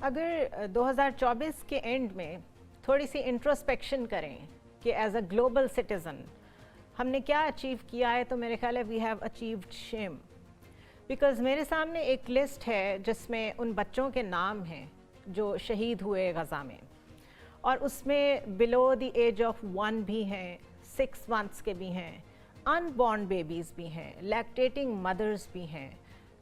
اگر 2024 کے اینڈ میں تھوڑی سی انٹروسپیکشن کریں کہ ایز اے گلوبل سٹیزن ہم نے کیا اچیو کیا ہے، تو میرے خیال ہے we have achieved shame. Because میرے سامنے ایک لسٹ ہے جس میں ان بچوں کے نام ہیں جو شہید ہوئے غزہ میں، اور اس میں بلو دی ایج آف 1 بھی ہیں، 6 months کے بھی ہیں، ان بورن بیبیز بھی ہیں، لیکٹیٹنگ مدرز بھی ہیں،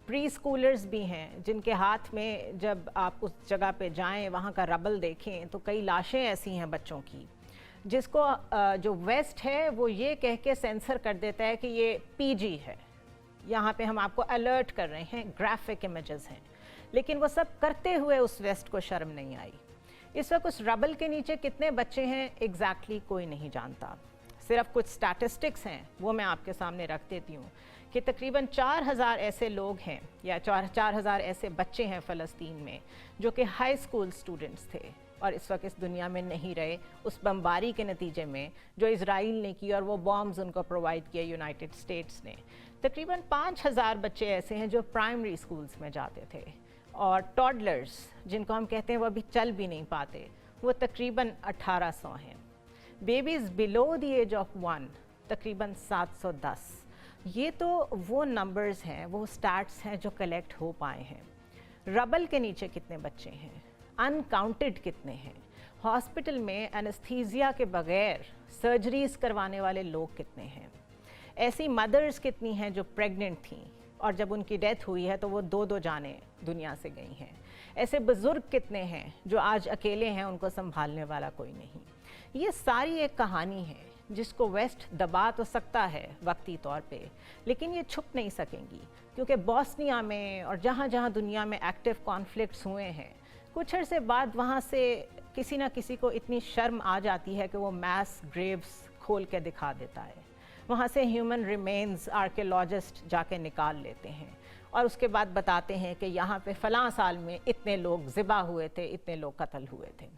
پری اسکولرز بھی ہیں جن کے ہاتھ میں جب آپ اس جگہ پہ جائیں وہاں کا ربل دیکھیں تو کئی لاشیں ایسی ہیں بچوں کی جس کو جو ویسٹ ہے وہ یہ کہہ کے سینسر کر دیتا ہے کہ یہ PG ہے. یہاں پہ ہم آپ کو الرٹ کر رہے ہیں، گرافک امیجز ہیں، لیکن وہ سب کرتے ہوئے اس ویسٹ کو شرم نہیں آئی. اس وقت اس ربل کے نیچے کتنے بچے ہیں ایگزیکٹلی کوئی نہیں جانتا. صرف کچھ سٹیٹسٹکس ہیں وہ میں آپ کے سامنے رکھ دیتی ہوں کہ تقریباً 4000 ایسے لوگ ہیں یا 4000 ایسے بچے ہیں فلسطین میں جو کہ ہائی اسکول سٹوڈنٹس تھے اور اس وقت اس دنیا میں نہیں رہے اس بمباری کے نتیجے میں جو اسرائیل نے کی اور وہ بامز ان کو پرووائڈ کیا یونائٹڈ اسٹیٹس نے. تقریباً 5000 بچے ایسے ہیں جو پرائمری اسکولز میں جاتے تھے، اور ٹاڈلرز جن کو ہم کہتے ہیں وہ ابھی چل بھی نہیں پاتے وہ تقریباً 1800 ہیں. Babies below the age of 1 تقریباً 710. یہ تو وہ نمبرز ہیں، وہ سٹیٹس ہیں جو کلیکٹ ہو پائے ہیں. ربل کے نیچے کتنے بچے ہیں، ان کاؤنٹڈ کتنے ہیں، ہاسپٹل میں انستھیزیا کے بغیر سرجریز کروانے والے لوگ کتنے ہیں، ایسی مدرز کتنی ہیں جو پریگننٹ تھیں اور جب ان کی ڈیتھ ہوئی ہے تو وہ 2 جانیں دنیا سے گئی ہیں، ایسے بزرگ کتنے ہیں جو آج اکیلے ہیں، ان کو سنبھالنے والا کوئی نہیں. یہ ساری ایک کہانی ہے جس کو ویسٹ دبا تو سکتا ہے وقتی طور پہ، لیکن یہ چھپ نہیں سکیں گی کیونکہ بوسنیا میں اور جہاں جہاں دنیا میں ایکٹیو کانفلکٹس ہوئے ہیں کچھ عرصے بعد وہاں سے کسی نہ کسی کو اتنی شرم آ جاتی ہے کہ وہ میس گریوز کھول کے دکھا دیتا ہے. وہاں سے ہیومن ریمینز آرکیولوجسٹ جا کے نکال لیتے ہیں اور اس کے بعد بتاتے ہیں کہ یہاں پہ فلاں سال میں اتنے لوگ ذبح ہوئے تھے، اتنے لوگ قتل ہوئے تھے.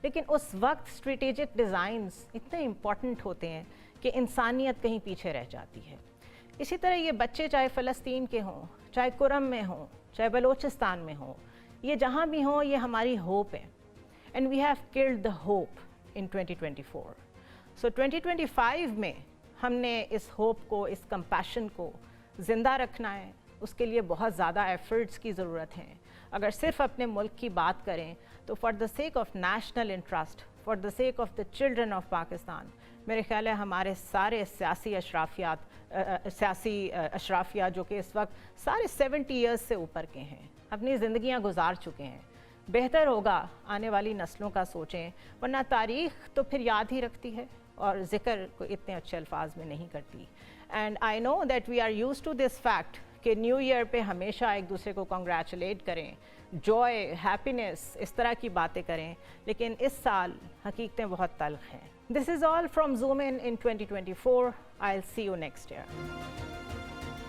لیکن اس وقت اسٹریٹیجک ڈیزائنز اتنے امپورٹنٹ ہوتے ہیں کہ انسانیت کہیں پیچھے رہ جاتی ہے. اسی طرح یہ بچے چاہے فلسطین کے ہوں، چاہے کرم میں ہوں، چاہے بلوچستان میں ہوں، یہ جہاں بھی ہوں یہ ہماری ہوپ ہے. And we have killed the hope in 2024. So 2025 میں ہم نے اس ہوپ کو، اس کمپیشن کو زندہ رکھنا ہے. اس کے لیے بہت زیادہ ایفرٹس کی ضرورت ہیں. اگر صرف اپنے ملک کی بات کریں تو for the sake of national interest, for the sake of the children of Pakistan, میرے خیال ہے ہمارے سارے سیاسی اشرافیہ جو کہ اس وقت سارے 70 ایئرز سے اوپر کے ہیں، اپنی زندگیاں گزار چکے ہیں، بہتر ہوگا آنے والی نسلوں کا سوچیں، ورنہ تاریخ تو پھر یاد ہی رکھتی ہے اور ذکر کو اتنے اچھے الفاظ میں نہیں کرتی. And I know that we are used to this fact کہ نیو ایئر پہ ہمیشہ ایک دوسرے کو کنگریچولیٹ کریں، جوائے، ہیپینس، اس طرح کی باتیں کریں، لیکن اس سال حقیقتیں بہت تلخ ہیں. This is all from Zoom in 2024. I'll see you next year.